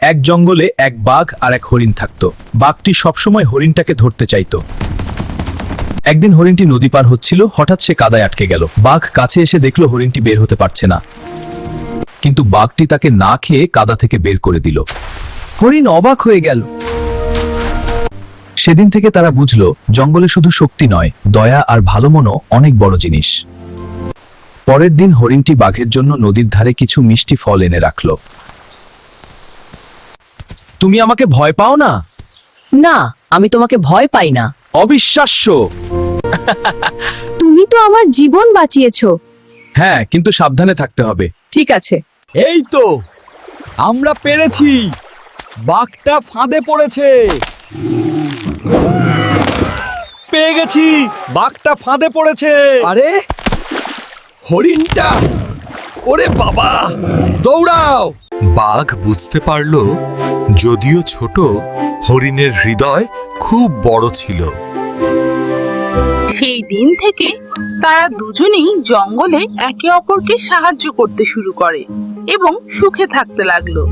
এক জঙ্গলে এক বাঘ আর এক হরিণ থাকত। বাঘটি সবসময় হরিণটাকে ধরতে চাইত। একদিন হরিণটি নদী পার হচ্ছিল, হঠাৎ সে কাদায় আটকে গেল। বাঘ কাছে এসে দেখল হরিণটি বের হতে পারছে না, কিন্তু বাঘটি তাকে না খেয়ে কাদা থেকে বের করে দিল। হরিণ অবাক হয়ে গেল। সেদিন থেকে তারা বুঝল, জঙ্গলে শুধু শক্তি নয়, দয়া আর ভালো মনও অনেক বড় জিনিস। পরের দিন হরিণটি বাঘের জন্য নদীর ধারে কিছু মিষ্টি ফল এনে রাখল। তুমি আমাকে ভয় পাও না? না, আমি তোমাকে ভয় পাই না। অবিশ্বাস্য। তুমি তো আমার জীবন বাঁচিয়েছো। হ্যাঁ, কিন্তু সাবধানে থাকতে হবে। ঠিক আছে। এই তো আমরা পেরেছি, বাঘটা ফাঁদে পড়েছে। পেয়ে গেছি, বাঘটা ফাঁদে পড়েছে। আরে হরিণটা, ওরে বাবা, দৌড়াও। বাঘ বুঝতে পারল, যদিও ছোট, হরিণের হৃদয় খুব বড় ছিল। সেই দিন থেকে তারা দুজনেই জঙ্গলে একে অপরকে সাহায্য করতে শুরু করে এবং সুখে থাকতে লাগলো।